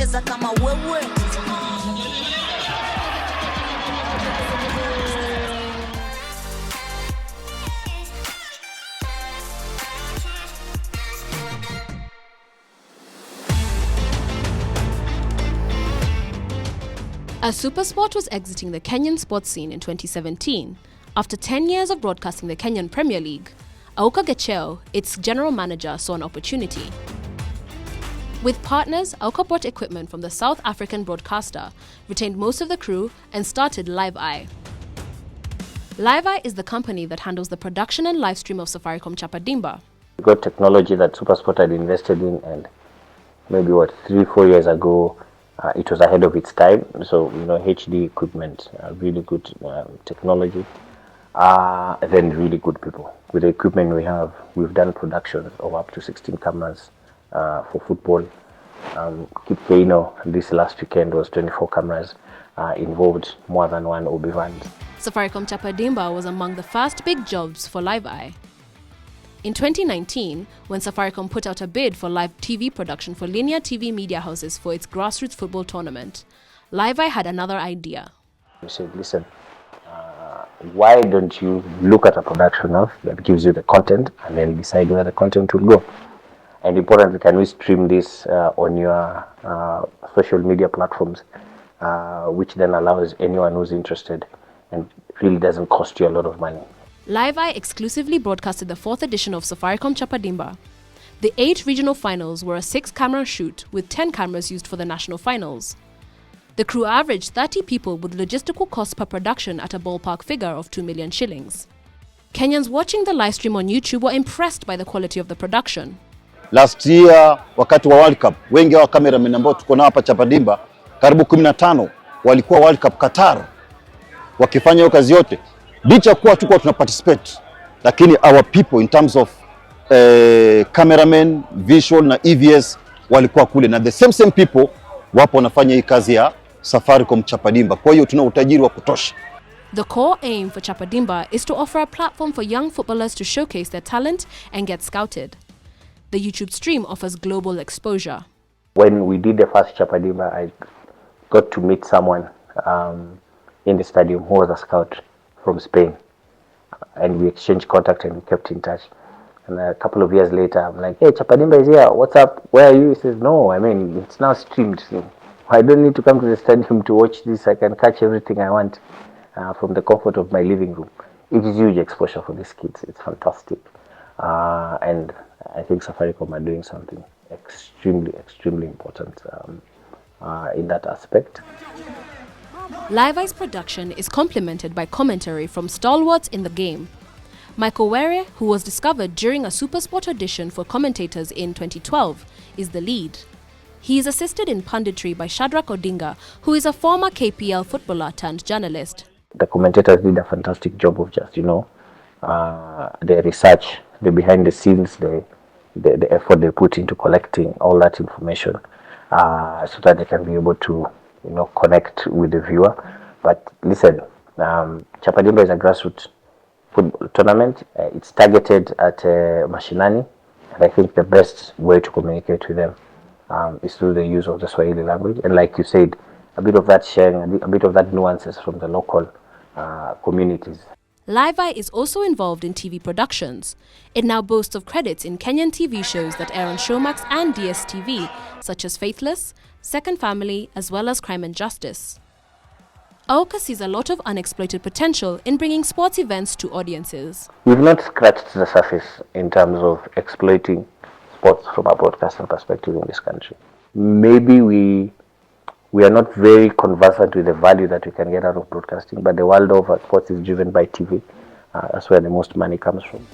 cheza kama wewe. As SuperSport was exiting the Kenyan sports scene in 2017, after 10 years of broadcasting the Kenyan Premier League, Aoka Gecheo, its general manager, saw an opportunity. With partners, Aoka bought equipment from the South African broadcaster, retained most of the crew, and started Live Eye. Live Eye is the company that handles the production and live stream of Safaricom Chapa Dimba. We got technology that SuperSport had invested in, and maybe 3-4 years ago, it was ahead of its time. So, HD equipment, really good technology, then really good people. With the equipment we've done productions of up to 16 cameras for football. This last weekend was 24 cameras, involved more than one OB vans. Safaricom Chapa Dimba was among the first big jobs for Live Eye. In 2019, when Safaricom put out a bid for live TV production for linear TV media houses for its grassroots football tournament, Live Eye had another idea. We said, listen, why don't you look at a production house that gives you the content and then decide where the content will go? And importantly, can we stream this on your social media platforms, which then allows anyone who's interested and really doesn't cost you a lot of money. Live Eye exclusively broadcasted the 4th edition of Safaricom Chapa Dimba. The 8 regional finals were a 6-camera shoot with 10 cameras used for the national finals. The crew averaged 30 people with logistical costs per production at a ballpark figure of 2 million shillings. Kenyans watching the live stream on YouTube were impressed by the quality of the production. Last year, wakati wa World Cup, wengi wa cameramen ambao tuko nao hapa Chapa Dimba, karibu 15 walikuwa World Cup Qatar, wakifanya hiyo kazi yote. Licha kuwa tuko tuna participate, lakini our people in terms of cameramen, visual na EVS walikuwa kule, na the same people wapo wanafanya hii kazi ya Safaricom Chapa Dimba. Kwa hiyo tuna utajiri wa kutosha. The core aim for Chapa Dimba is to offer a platform for young footballers to showcase their talent and get scouted. The YouTube stream offers global exposure. When we did the first Chapa Dimba, I got to meet someone in the stadium who was a scout from Spain, and we exchanged contact and we kept in touch. And a couple of years later, I'm like, hey, Chapa Dimba is here, what's up, where are you? He says, no, it's now streamed. I don't need to come to the stadium to watch this. I can catch everything I want from the comfort of my living room. It is huge exposure for these kids. It's fantastic. And I think Safaricom are doing something extremely important in that aspect. Live Eye's production is complemented by commentary from stalwarts in the game. Michael Were, who was discovered during a SuperSport audition for commentators in 2012, is the lead. He is assisted in punditry by Shadrach Odinga, who is a former KPL footballer turned journalist. The commentators did a fantastic job of just, the research, the behind the scenes, the effort they put into collecting all that information so that they can be able to connect with the viewer. But listen, Chapa Dimba is a grassroots football tournament. It's targeted at Mashinani, and I think the best way to communicate with them is through the use of the Swahili language. And like you said, a bit of that sharing, a bit of that nuances from the local communities. Live Eye is also involved in TV productions. It now boasts of credits in Kenyan TV shows that air on Showmax and DSTV, such as Faithless, Second Family, as well as Crime and Justice. Aoka sees a lot of unexploited potential in bringing sports events to audiences. We've not scratched the surface in terms of exploiting sports from a broadcasting perspective in this country. Maybe we are not very conversant with the value that we can get out of broadcasting, but the world of sports is driven by TV. That's where the most money comes from.